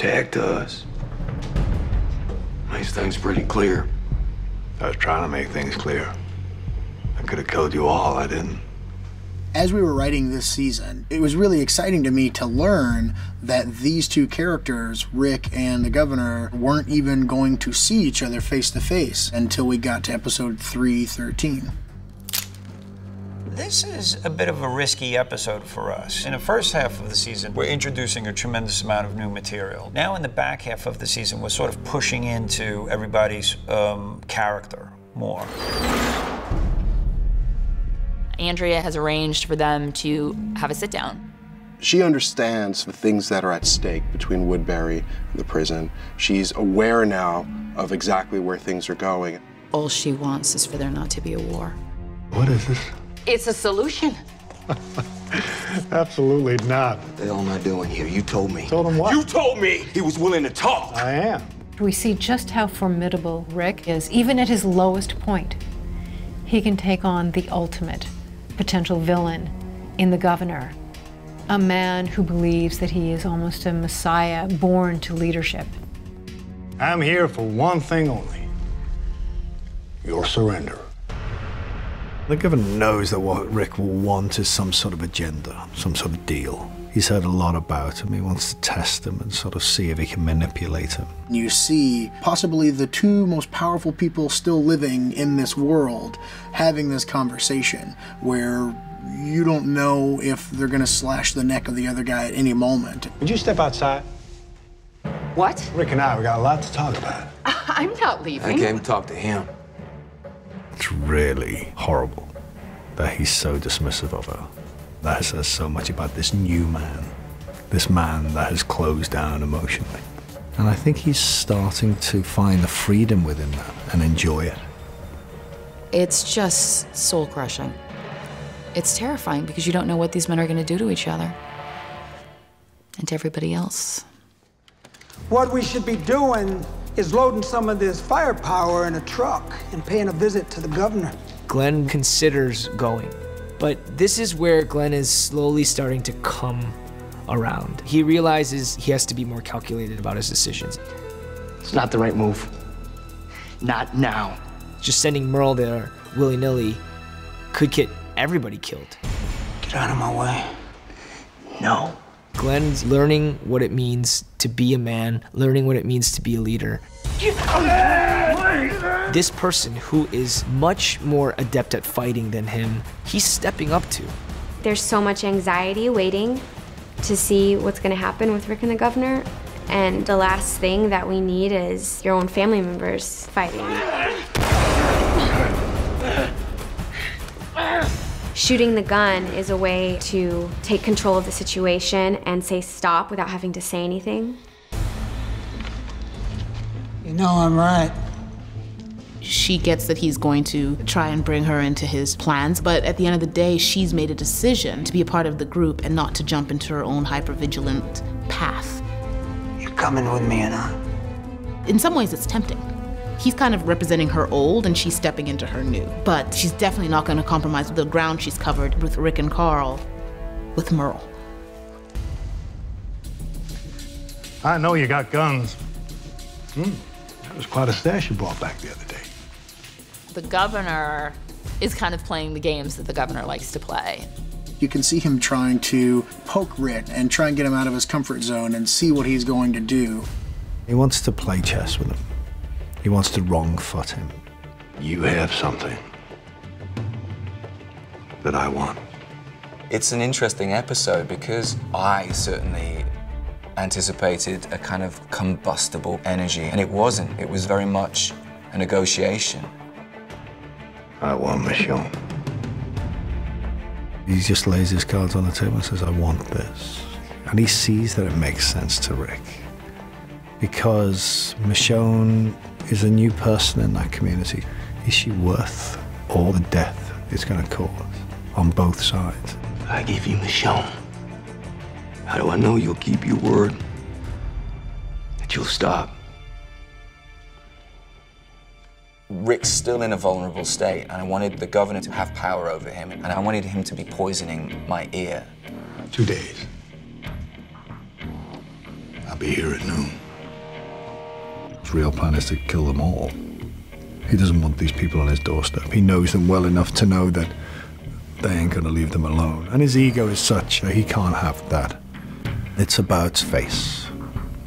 protect us. Makes things pretty clear. I was trying to make things clear. I could have killed you all, I didn't. As we were writing this season, it was really exciting to me to learn that these two characters, Rick and the governor, weren't even going to see each other face to face until we got to episode 313. This is a bit of a risky episode for us. In the first half of the season, we're introducing a tremendous amount of new material. Now in the back half of the season, we're sort of pushing into everybody's character more. Andrea has arranged for them to have a sit-down. She understands the things that are at stake between Woodbury and the prison. She's aware now of exactly where things are going. All she wants is for there not to be a war. What is this? It's a solution. Absolutely not. What the hell am I doing here? You told me. Told him what? You told me he was willing to talk. I am. We see just how formidable Rick is. Even at his lowest point, he can take on the ultimate potential villain in the governor, a man who believes that he is almost a messiah born to leadership. I'm here for one thing only. Your surrender. The governor knows that what Rick will want is some sort of agenda, some sort of deal. He's heard a lot about him. He wants to test him and sort of see if he can manipulate him. You see possibly the two most powerful people still living in this world having this conversation where you don't know if they're gonna slash the neck of the other guy at any moment. Would you step outside? What? Rick and I, we got a lot to talk about. I'm not leaving. I came to talk to him. It's really horrible that he's so dismissive of her. That says so much about this new man, this man that has closed down emotionally. And I think he's starting to find the freedom within that and enjoy it. It's just soul-crushing. It's terrifying because you don't know what these men are going to do to each other and to everybody else. What we should be doing is loading some of this firepower in a truck and paying a visit to the governor. Glenn considers going, but this is where Glenn is slowly starting to come around. He realizes he has to be more calculated about his decisions. It's not the right move. Not now. Just sending Merle there willy-nilly could get everybody killed. Get out of my way. No. Glenn's learning what it means to be a man, learning what it means to be a leader. This person who is much more adept at fighting than him, he's stepping up to. There's so much anxiety waiting to see what's going to happen with Rick and the governor, and the last thing that we need is your own family members fighting. Shooting the gun is a way to take control of the situation and say stop without having to say anything. You know I'm right. She gets that he's going to try and bring her into his plans, but at the end of the day, she's made a decision to be a part of the group and not to jump into her own hypervigilant path. You're coming with me, and In some ways, it's tempting. He's kind of representing her old, and she's stepping into her new. But she's definitely not going to compromise the ground she's covered with Rick and Carl, with Merle. I know you got guns. That was quite a stash you brought back the other day. The governor is kind of playing the games that the governor likes to play. You can see him trying to poke Rick and try and get him out of his comfort zone and see what he's going to do. He wants to play chess with him. He wants to wrong-foot him. You have something that I want. It's an interesting episode because I certainly anticipated a kind of combustible energy, and it wasn't. It was very much a negotiation. I want Michonne. He just lays his cards on the table and says, I want this. And he sees that it makes sense to Rick. Because Michonne is a new person in that community. Is she worth all the death it's going to cause on both sides? I give you Michonne. How do I know you'll keep your word? That you'll stop? Rick's still in a vulnerable state, and I wanted the governor to have power over him, and I wanted him to be poisoning my ear. 2 days. I'll be here at noon. His real plan is to kill them all. He doesn't want these people on his doorstep. He knows them well enough to know that they ain't gonna leave them alone. And his ego is such that he can't have that. It's about face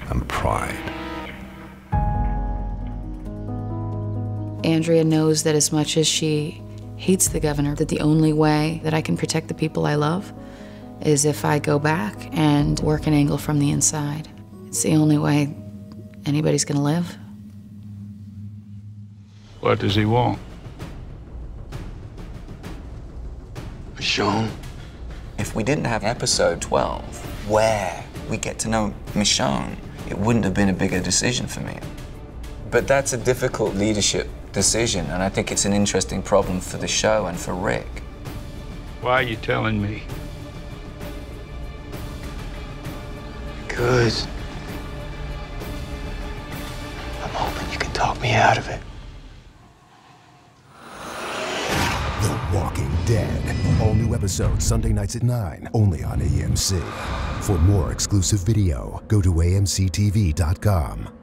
and pride. Andrea knows that as much as she hates the governor, that the only way that I can protect the people I love is if I go back and work an angle from the inside. It's the only way anybody's gonna live. What does he want? Michonne? If we didn't have episode 12, where we get to know Michonne, it wouldn't have been a bigger decision for me. But that's a difficult leadership decision, and I think it's an interesting problem for the show and for Rick. Why are you telling me? Because I'm hoping you can talk me out of it. The Walking Dead. All new episodes Sunday nights at 9, only on AMC. For more exclusive video, go to amctv.com.